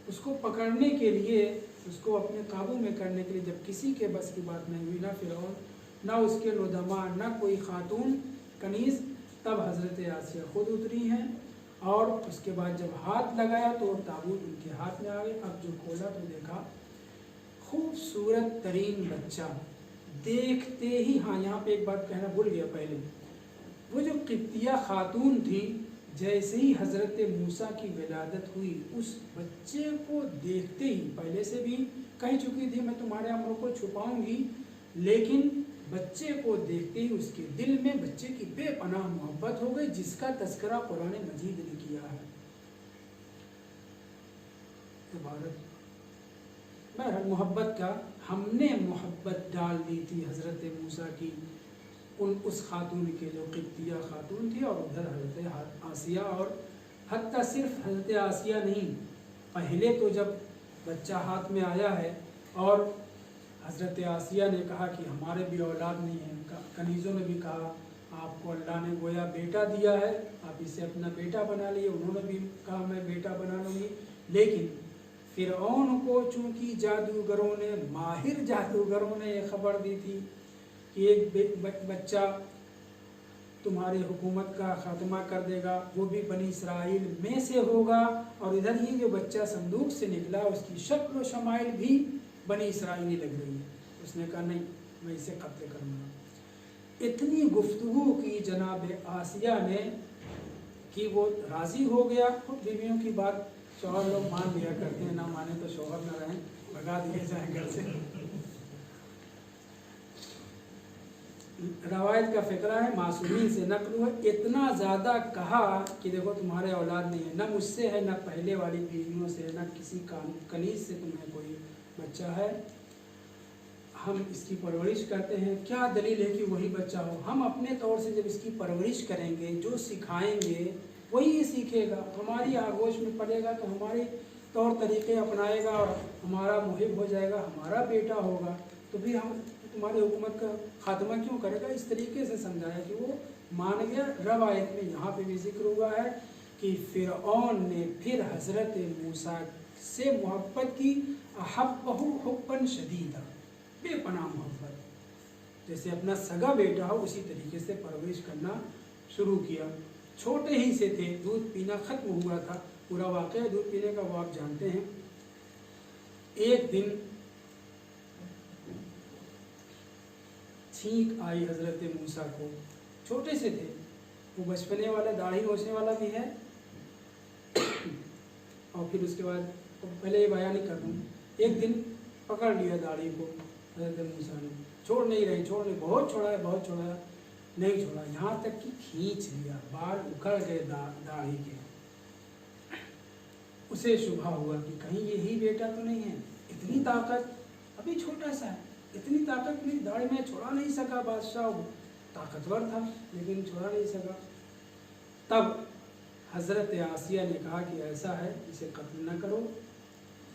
उसको पकड़ने के लिए, उसको अपने काबू में करने के लिए जब किसी के बस की बात नहीं हुई, ना फ़िरौन ना उसके नुदमा ना कोई खातून कनीज़, तब हज़रत आसिया खुद उतरी हैं। और उसके बाद जब हाथ लगाया तो ताबूत उनके हाथ में आ गए। अब जो खोला तो देखा खूबसूरत तरीन बच्चा। देखते ही, हाँ यहाँ पे एक बात कहना भूल गया पहले, वो जो किब्तिया खातून थी, जैसे ही हज़रत मूसा की विलादत हुई, उस बच्चे को देखते ही, पहले से भी कह चुकी थी मैं तुम्हारे अमरों को छुपाऊंगी, लेकिन बच्चे को देखते ही उसके दिल में बच्चे की बेपनाह मोहब्बत हो गई, जिसका तस्करा कुरान मजीद ने किया है। बहरहाल मोहब्बत का हमने मोहब्बत डाल दी थी हज़रत मूसा की उस खातून के जो क़िब्तिया खातून थी, और उधर हज़रत आसिया, और हत्ता सिर्फ हज़रत आसिया नहीं, पहले तो जब बच्चा हाथ में आया है और हज़रत आसिया ने कहा कि हमारे भी औलाद नहीं है, कनीज़ों ने भी कहा आपको अल्लाह ने गोया बेटा दिया है, आप इसे अपना बेटा बना लिए, उन्होंने भी कहा मैं बेटा बना लूँगी। लेकिन फ़िरऔन को चूँकि जादूगरों ने, माहिर जादूगरों ने ये खबर दी थी कि एक बच्चा तुम्हारी हुकूमत का ख़ात्मा कर देगा, वो भी बनी इसराइल में से होगा, और इधर ही जो बच्चा संदूक से निकला उसकी शक्ल व शमाइल भी बनी इसराइली लग रही है। उसने कहा नहीं, मैं इसे कत्ल करूँगा। इतनी गुफ्तगू की जनाब आसिया ने कि वो राज़ी हो गया। खुद बीवियों की बात शौहर लोग मान लिया करते हैं, ना माने तो शौहर ना रहें, भगा दिए जाए घर से। रवायत का फ़िक्रा है, मासूमी से नकल हुआ, इतना ज़्यादा कहा कि देखो तुम्हारे औलाद नहीं है, न मुझसे है, न पहले वाली बीवियों से, न किसी कनीज़ से तुम्हें कोई बच्चा है, हम इसकी परवरिश करते हैं, क्या दलील है कि वही बच्चा हो? हम अपने तौर से जब इसकी परवरिश करेंगे, जो सिखाएंगे वही ये सीखेगा, हमारी आगोश में पड़ेगा तो हमारे तौर तरीके अपनाएगा और हमारा मुहिब हो जाएगा, हमारा बेटा होगा, तो फिर हम तुम्हारी हुकूमत का खात्मा क्यों करेगा? इस तरीके से समझाया कि वो मान गया। रवायत में यहाँ पे भी जिक्र हुआ है कि फ़िरऔन ने फिर हज़रत मूसा से मोहब्बत की, अहब्बहु हुब्बन शदीदा, बेपनाह मोहब्बत, जैसे अपना सगा बेटा हो उसी तरीके से परवरिश करना शुरू किया। छोटे ही से थे, दूध पीना ख़त्म हुआ था, पूरा वाक़या दूध पीने का वो आप जानते हैं। एक दिन छींक आई हज़रत मूसा को, छोटे से थे वो, बचपने वाला, दाढ़ी नोचने वाला भी है। और फिर उसके बाद पहले ये बयान ही कर दूँ, एक दिन पकड़ लिया दाढ़ी को हज़रत मूसा ने, छोड़ नहीं रही, बहुत छोड़ा है, नहीं छोड़ा, यहाँ तक कि खींच लिया, बाल उखड़ गए दाढ़ी के। उसे शुबा हुआ कि कहीं यही बेटा तो नहीं है, इतनी ताकत, अभी छोटा सा है, इतनी ताकत मेरी दाढ़ी में छोड़ा नहीं सका। बादशाह ताकतवर था लेकिन छोड़ा नहीं सका। तब हज़रत आसिया ने कहा कि ऐसा है, इसे कत्ल न करो,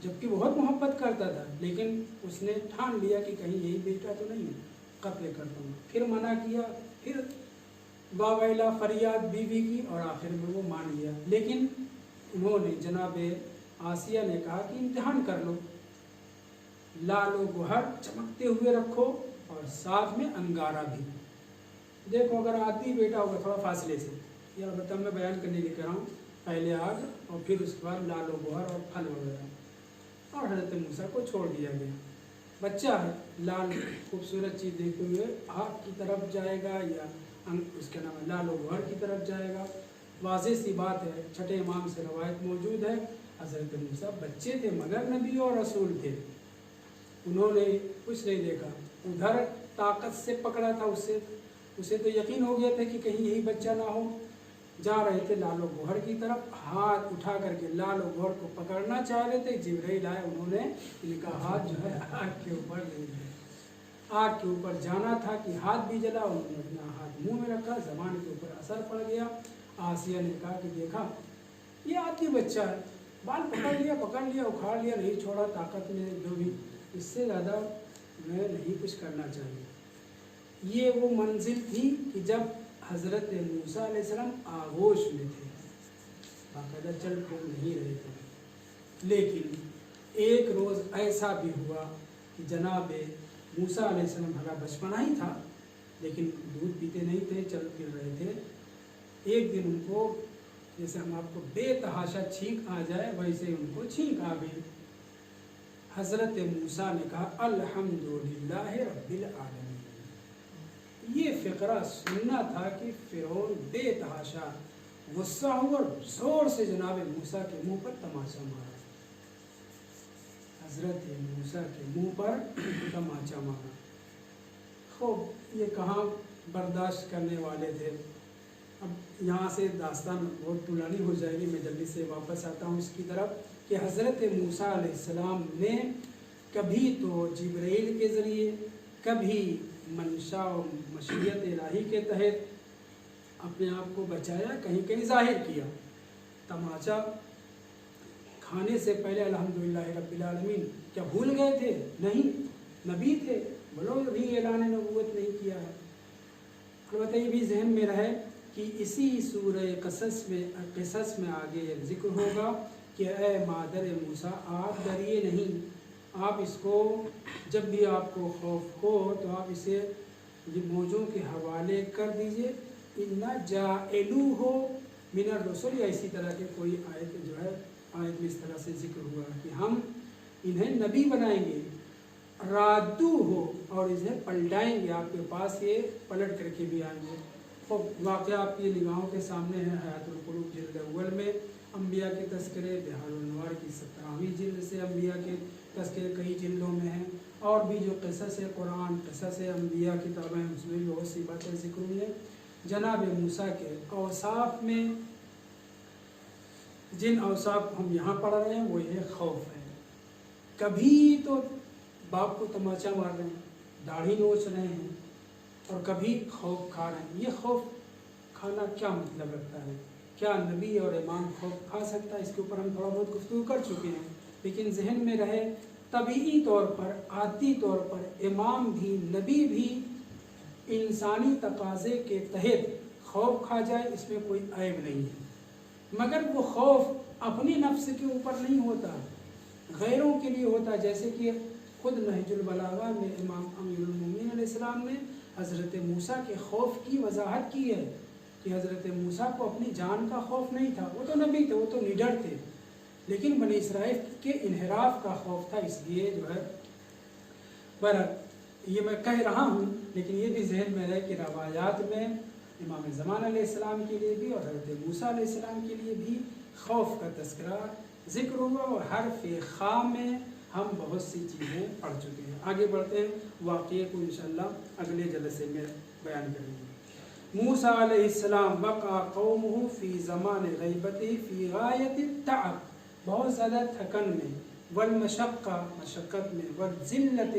जबकि बहुत मोहब्बत करता था, लेकिन उसने ठान लिया कि कहीं यही बेटा तो नहीं है, कत्ल करता हूँ। फिर मना किया, फिर वावैला फरियाद बीवी की, और आखिर में वो मान लिया। लेकिन उन्होंने, जनाब आसिया ने कहा कि इम्तिहान कर लो, लालो गुहर चमकते हुए रखो और साथ में अंगारा भी। देखो अगर आदमी बेटा होगा थोड़ा फासले से, या बता मैं बयान करने के कह रहा हूँ, पहले आग और फिर उसके बाद लालो गुहर और फल वगैरह। और हज़रत मूसा को छोड़ दिया गया। बच्चा है, लाल खूबसूरत चीज़ देखते हुए आग की तरफ जाएगा या उसके नाम है लालो गुहर की तरफ जाएगा। वाज़ेह सी बात है, छठे इमाम से रवायत मौजूद है, हज़रत मूसा बच्चे थे मगर नबी और रसूल थे, उन्होंने कुछ नहीं देखा, उधर ताकत से पकड़ा था, उसे तो यकीन हो गया था कि कहीं यही बच्चा ना हो। जा रहे थे लालो गुहर की तरफ, हाथ उठा करके लालो गुहर को पकड़ना चाह रहे थे, जिब्राइल आए, उन्होंने इनका हाथ जो है आग के ऊपर ले लिया। आग के ऊपर जाना था कि हाथ भी जला, उन्होंने अपना हाथ मुंह में रखा, ज़बान के ऊपर असर पड़ गया। आसिया ने कहा कि देखा ये आदमी बच्चा है, बाल पकड़ लिया, उखाड़ लिया, नहीं छोड़ा, ताकत में जो भी, इससे ज़्यादा मैं नहीं कुछ करना चाहिए। ये वो मंजिल थी कि जब हज़रत मूसा अलैहिस्सलाम आगोश में थे, बाकायदा चल फिर नहीं रहे थे। लेकिन एक रोज़ ऐसा भी हुआ कि जनाब मूसा अलैहिस्सलाम, भला बचपना ही था लेकिन दूध पीते नहीं थे, चल फिर रहे थे। एक दिन उनको, जैसे हम आपको बेतहाशा छींक आ जाए वैसे ही उनको छींक आ गई। हज़रत मूसा ने कहा अल्हम्दुलिल्लाह रब्बिल आलमीन। ये फ़िक्रा सुनना था कि फ़िरौन बेतहाशा गुस्सा हुआ और ज़ोर से जनाब मूसा के मुंह पर तमाचा मारा। हज़रत मूसा के मुंह पर तमाचा मारा। खूब ये कहाँ बर्दाश्त करने वाले थे। अब यहाँ से दास्तान बहुत पुरानी हो जाएगी, मैं जल्दी से वापस आता हूँ इसकी तरफ कि हज़रत मूसा अलैहिस्सलाम ने कभी तो जिब्राइल के ज़रिए, कभी मंशा और मशीयत इलाही के तहत अपने आप को बचाया, कहीं कहीं ज़ाहिर किया। तमाचा खाने से पहले अल्हम्दुलिल्लाह रब्बिल आलमीन क्या भूल गए थे? नहीं, नबी थे, बोलो भी ऐलान नबूवत नहीं किया है। अलबत्ता ये भी जहन में रहे कि इसी सूरह क़सस में आगे एक जिक्र होगा कि ए मादर मूसा आप डरिए नहीं, आप इसको जब भी आपको खौफ हो तो आप इसे ये मौजों के हवाले कर दीजिए। इन्ना जाएलू हो मिनर रसूल, या इसी तरह के कोई आयत जो है, आयत में इस तरह से जिक्र हुआ कि हम इन्हें नबी बनाएंगे, रादू हो और इन्हें पलटाएंगे, आपके पास ये पलट करके भी आएंगे। तो वाक़या आपकी निगाहों के सामने है हयातुल क़ुलूब जिल्द अव्वल में अम्बिया के तस्करे, बिहारुल अनवार की 17वीं जिल्द से अम्बिया के तस्करे कई जिल्दों में हैं, और भी जो क़सस है कुरान, क़सस है अम्बिया किताबें हैं, उसमें भी बहुत सी बातें जिक्र हुई हैं। जनाब मूसा के औसाफ में जिन औसाफ हम यहाँ पढ़ रहे हैं वो ये खौफ है। कभी तो बाप को तमाचा मार रहे हैं, दाढ़ी नोच रहे हैं, और कभी खौफ खा रहे हैं। ये खौफ खाना क्या मतलब रखता है? क्या नबी और इमाम खौफ खा सकता है? इसके ऊपर हम थोड़ा बहुत गुफ्तगू कर चुके हैं, लेकिन जहन में रहे तबीई तौर पर, आती तौर पर इमाम भी, नबी भी इंसानी तकाज़े के तहत खौफ खा जाए, इसमें कोई ऐब नहीं है। मगर वो खौफ अपनी नफ्स के ऊपर नहीं होता, गैरों के लिए होता। जैसे कि खुद नहजुल बलागा में इमाम अमीरुल मोमिनीन अलैहिस्सलाम ने हज़रत मूसा के खौफ की वजाहत की है कि हज़रत मूसा को अपनी जान का खौफ नहीं था, वो तो नबी थे, वो तो निडर थे, लेकिन बनी इसराइल के इन्हिराफ का खौफ था। इसलिए जो है बहरहाल ये मैं कह रहा हूँ, लेकिन ये भी जहन में रहे कि रवायात में इमाम ज़मान अलैहिस्सलाम के लिए भी और हज़रत मूसा अलैहिस्सलाम के लिए भी खौफ का तज़किरा ज़िक्र हुआ, और हर्फ़ ख़ा में हम बहुत सी चीज़ें पढ़ चुके हैं। आगे बढ़ते हैं, वाक़ये को इंशाअल्लाह अगले जलसे में बयान करेंगे। मूसा अलैहिस्सलाम वक़ा कौमुहु फ़ी ज़मान ग़ैबतिही फ़ी गायति तअब, बहुत ज़्यादा थकन में, वल मशक्क़ा, मशक्क़त में, वल ज़िल्लत,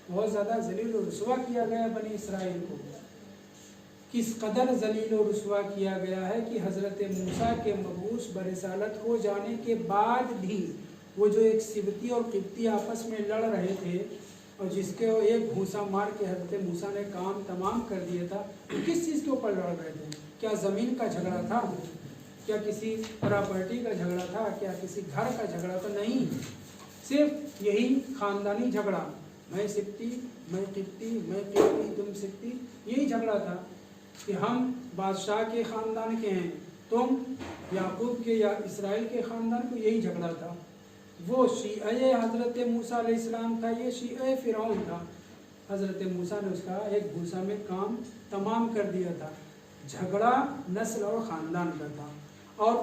बहुत ज़्यादा ज़लील और रुसवा किया गया बनी इसराइल को। किस कदर ज़लील और रुसवा किया गया है कि हज़रत मूसा के मबूस बरिसालत हो जाने के बाद भी वो जो एक सिबती और किब्ती आपस में लड़ रहे थे, और जिसके एक घूसा मार के हज़रत मूसा ने काम तमाम कर दिया था, तो किस चीज़ के ऊपर लड़ रहे थे? क्या ज़मीन का झगड़ा था? क्या किसी प्रॉपर्टी का झगड़ा था? क्या किसी घर का झगड़ा था? नहीं, सिर्फ यही ख़ानदानी झगड़ा, मैं सिबती, मैं किब्ती, मैं किब्ती, तुम सिबती, यही झगड़ा था कि हम बादशाह के ख़ानदान के हैं, तुम याकूब के या इसराइल के ख़ानदान को, यही झगड़ा था। वो शीअए हज़रत मूसा अलैहिस्सलाम था, ये शीअए फ़िरौन था। हज़रत मूसा ने उसका एक घूसा में काम तमाम कर दिया था। झगड़ा नस्ल और ख़ानदान का था, और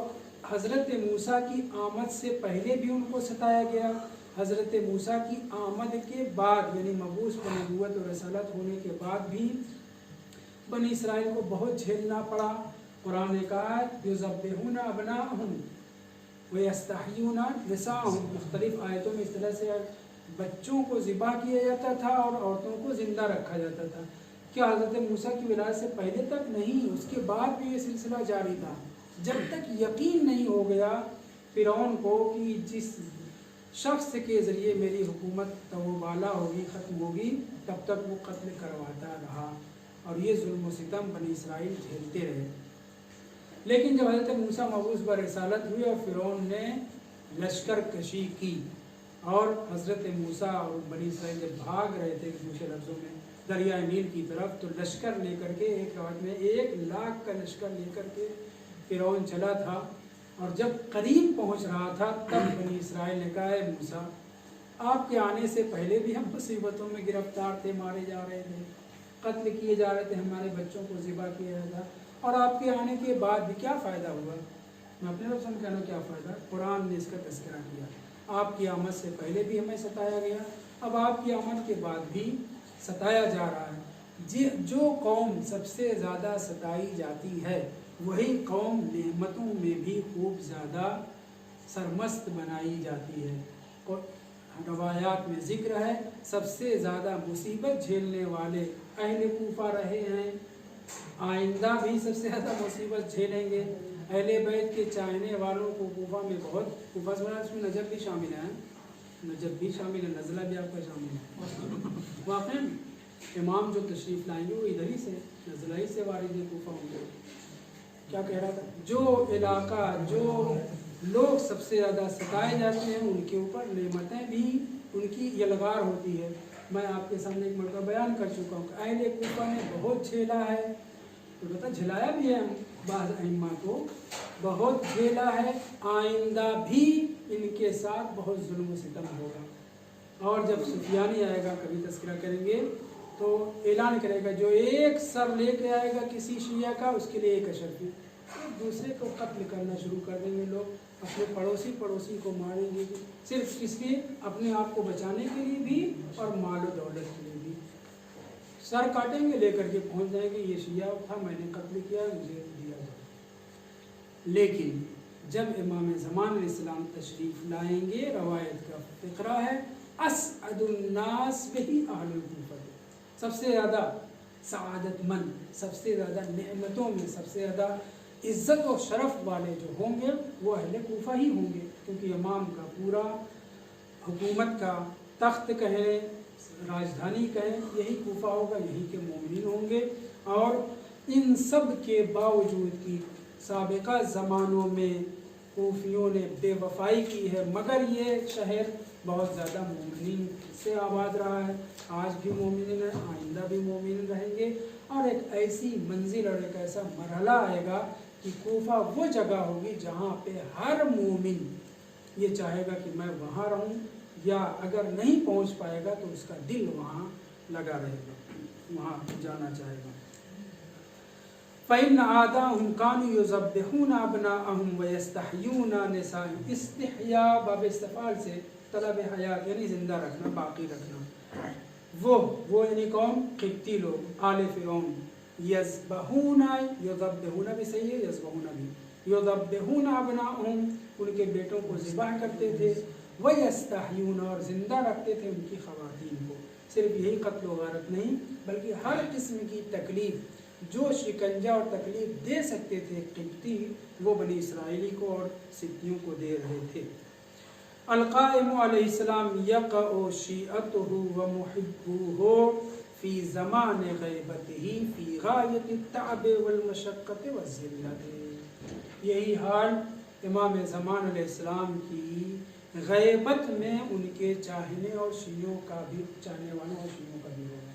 हज़रत मूसा की आमद से पहले भी उनको सताया गया, हज़रत मूसा की आमद के बाद यानी मबूस व नबूवत और रसालत होने के बाद भी बनी इसराइल को बहुत झेलना पड़ा। कुरान ने कहा है युज़ब्बिहूना अबनाअहुम व यस्तहय्यूना निसाअहुम, मुख्तलिफ आयतों में इस तरह से बच्चों को ज़िबा किया जाता था और औरतों को ज़िंदा रखा जाता था। क्या हज़रत मूसा की विलायत से पहले तक? नहीं, उसके बाद भी ये सिलसिला जारी था, जब तक यकीन नहीं हो गया फ़िरौन को कि जिस शख्स के ज़रिए मेरी हुकूमत तवबाला होगी, ख़त्म होगी, तब तक वो कत्ल करवाता रहा, और ये जुल्म व सितम बनी इसराइल झेलते रहे। लेकिन जब हज़रत मूसा मबूस बरिसालत हुई और फ़िरौन ने लश्कर कशी की, और हज़रत मूसा और बनी इसराइल जब भाग रहे थे दूसरे लफ्ज़ों में दरिया नील की तरफ, तो लश्कर लेकर के, एक रवायत में 1 लाख का लश्कर लेकर के फ़िरौन चला था, और जब करीब पहुंच रहा था तब बनी इसराइल ने कहा, मूसा आपके आने से पहले भी हम मुसीबतों में गिरफ्तार थे, मारे जा रहे थे, कत्ल किए जा रहे थे, हमारे बच्चों को ज़िबा किया था, और आपके आने के बाद भी क्या फ़ायदा हुआ? मैं अपने लफ्ज़ में कहना, क्या फ़ायदा? कुरान ने इसका तज़किरा किया, आपकी आमद से पहले भी हमें सताया गया, अब आपकी आमद के बाद भी सताया जा रहा है। जो कौम सबसे ज़्यादा सताई जाती है वही कौम नेमतों में भी खूब ज़्यादा सरमस्त बनाई जाती है। और रवायात में ज़िक्र है सबसे ज़्यादा मुसीबत झेलने वाले अहले कूफा रहे हैं, आइंदा भी सबसे ज़्यादा मुसीबत झेलेंगे। अहले बैत के चाहने वालों को कूफा में बहुत, कूफा में नजब भी शामिल है, नजब भी शामिल है, नज़ला भी आपका शामिल है। वाक़ई में इमाम जो तशरीफ़ लाएंगे वो इधर ही से, नज़ला ही से वारिद कूफा होंगे। क्या कह रहा था, जो इलाका जो लोग सबसे ज़्यादा सताए जाते हैं उनके ऊपर नेमतें भी उनकी यलगार होती है। मैं आपके सामने एक मरतबा बयान कर चुका हूँ, अहले कूफा ने बहुत झेला है, तो बता झेलाया भी है बाज़ अइम्मा को, बहुत झेला है, आइंदा भी इनके साथ बहुत जुल्म सितम होगा। और जब सुफियानी आएगा, कभी तस्करा करेंगे तो ऐलान करेगा जो एक सर लेके आएगा किसी शिया का उसके लिए एक अशरफी, एक दूसरे को कत्ल करना शुरू कर देंगे लोग, अपने पड़ोसी को मारेंगे, सिर्फ इसलिए अपने आप को बचाने के लिए भी और माल और दौलत के लिए भी। सर काटेंगे, लेकर के पहुंच जाएंगे, ये शिया था, मैंने कत्ल किया, मुझे दिया जाए। लेकिन जब इमाम ज़मान अलैहिस्सलाम तशरीफ़ लाएंगे, रवायत का फ़िक्रा है, असअदुन्नास बिही अहलुल कूफा, सबसे ज़्यादा सआदतमंद, सबसे ज़्यादा नेमतों में सबसे ज़्यादा इज़्ज़त और शरफ़ वाले जो होंगे वो अहले कूफा ही होंगे, क्योंकि इमाम का पूरा हुकूमत का तख्त कहें, राजधानी कहें, यही कूफा होगा, यही के मोमिनीन होंगे। और इन सब के बावजूद कि साबिक़ा ज़मानों में कूफियों ने बेवफाई की है, मगर ये शहर बहुत ज़्यादा मोमिनीन से आबाद रहा है, आज भी मोमिनीन है, आइंदा भी मोमिनीन रहेंगे। और एक ऐसी मंजिल और एक ऐसा मरहला आएगा कि कूफा वो जगह होगी जहाँ पे हर मोमिन ये चाहेगा कि मैं वहाँ रहूँ, या अगर नहीं पहुँच पाएगा तो उसका दिल वहाँ लगा रहेगा, वहाँ जाना चाहेगा। फ़इन्न आदाहुम कानू युज़ब्बिहूना अब्नाअहुम व यस्तहयूना निसाअहुम, इस्तिहया बाब इस्तिफ़ाल से तलब हयात यानी ज़िंदा रखना, बाकी रखना। वो यानी कौन, किब्ती लोग, आले फ़िरौन, यज़बहूना, युज़ब्बिहूना भी सही है, यज़बहूना भी, युज़ब्बिहूना अब्नाअहुम, उनके बेटों को ज़िबाह करते थे, व यस्तहयूना, और ज़िंदा रखते थे उनकी ख़वातीन को। सिर्फ यही क़त्ल व गारत नहीं, बल्कि हर किस्म की तकलीफ़, जो शिकंजा और तकलीफ़ दे सकते थे किब्ती, वो बनी इसराइली को और सिब्तियों को दे रहे थे। अल-क़ाइम अलैहिस्सलाम यक़अ शिअतुहु व मुहिब्बुहु फ़ी ज़माने ग़ैबतिही फ़ी गायति अत-तअब वल मशक्क़त व ज़िल्लत। यही हाल इमाम ज़मान अलैहिस्सलाम की ग़ैबत में उनके चाहने और शियों का भी, चाहने वालों और शियों का भी होगा।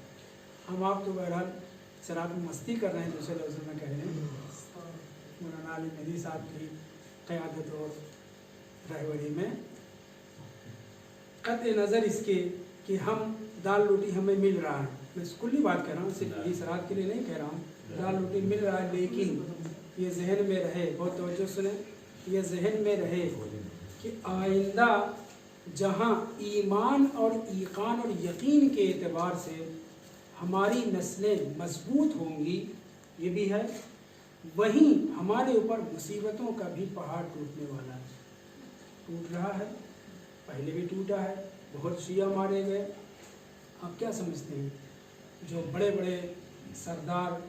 हम आप तो बहरहाल शराब में मस्ती कर रहे हैं, दूसरे लफ्ज़ों में कह रहे हैं, मौलाना अली नदी साहब की क़यादत और रहबरी में, क़त्ल नज़र इसके कि हम दाल रोटी हमें मिल रहा है, मैं कुल्ली बात कर रहा हूँ, सिर्फ इस रात के लिए नहीं कह रहा हूँ, दाल रोटी मिल रहा है, लेकिन ये जहन में रहे, बहुत तवज्जो सुने, ये जहन में रहे कि आइंदा जहाँ ईमान और ईकान और यकीन के एतबार से हमारी नस्लें मजबूत होंगी, ये भी है, वहीं हमारे ऊपर मुसीबतों का भी पहाड़ टूटने वाला है, टूट रहा है, पहले भी टूटा है, बहुत शिया मारे गए। आप क्या समझते हैं, जो बड़े बड़े सरदार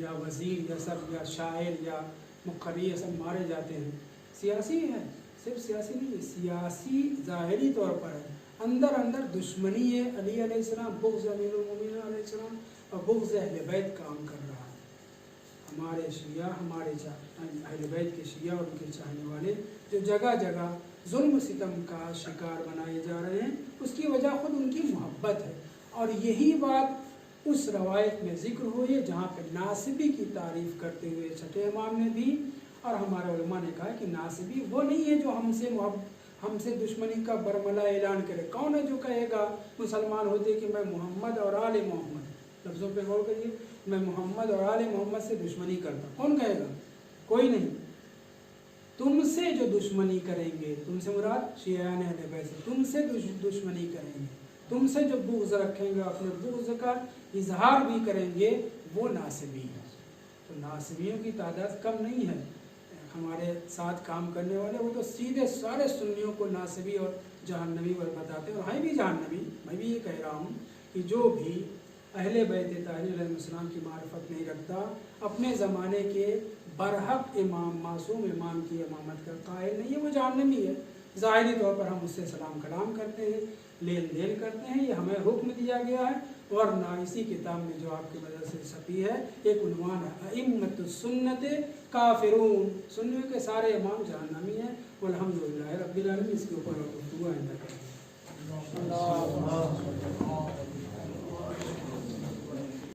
या वज़ीर या सब या शायर या मुक़र्री सब मारे जाते हैं, सियासी है, सिर्फ सियासी नहीं है, सियासी ज़ाहिरी तौर पर है, अंदर अंदर दुश्मनी है, अली अलैहिस्सलाम, बुग़्ज़ अमीरुल मोमिनीन अलैहिस्सलाम और बुग़्ज़ अहले बैत काम कर रहा है। हमारे शिया, हमारे अहले बैत के शिया और उनके चाहने वाले जो जगह जगह जुल्म सितम का शिकार बनाए जा रहे हैं, उसकी वजह खुद उनकी मोहब्बत है। और यही बात उस रवायत में ज़िक्र हुई है जहाँ पे नासिबी की तारीफ़ करते हुए छठे इमाम ने भी और हमारे उलमा ने कहा कि नासिबी वो नहीं है जो हमसे दुश्मनी का बरमला ऐलान करे। कौन है जो कहेगा मुसलमान होते कि मैं मोहम्मद और आले मोहम्मद, लफ्ज़ों पे गौर करिए, मैं मोहम्मद और आले मोहम्मद से दुश्मनी करता, कौन कहेगा? कोई नहीं। तुमसे जो दुश्मनी करेंगे, तुमसे मुराद शियाने अहले बैत से, तुमसे दुश्मनी करेंगे, तुमसे जो बुग़्ज़ रखेंगे, अपने बुग़्ज़ का इजहार भी करेंगे, वो नासिबी है। तो नासिबियों की तादाद कम नहीं है। हमारे साथ काम करने वाले वो तो सीधे सारे सुन्नियों को नासिबी और जहन्नमी और बताते हैं, और हैं भी जहन्नमी। मैं भी ये कह रहा हूँ कि जो भी अहले बैत ताहिरीन अलैहिस्सलाम की मारिफत नहीं रखता, अपने ज़माने के बरहक इमाम, मासूम इमाम की इमामत का कायल नहीं है, वो जहन्नमी है। ज़ाहिरी तौर पर हम उससे सलाम कलाम करते हैं, लेन देन करते हैं, ये हमें हुक्म दिया गया है। और ना इसी किताब में जो आपकी वजह से छपी है, एक उन्वान है अइम्मतुस सुन्नत काफिरून, सुन्नियों के सारे इमाम जहन्नमी हैं। वल्हम्दुलिल्लाहि रब्बिल आलमीन। इसके ऊपर गुफ्तगू आइंदा करेंगे।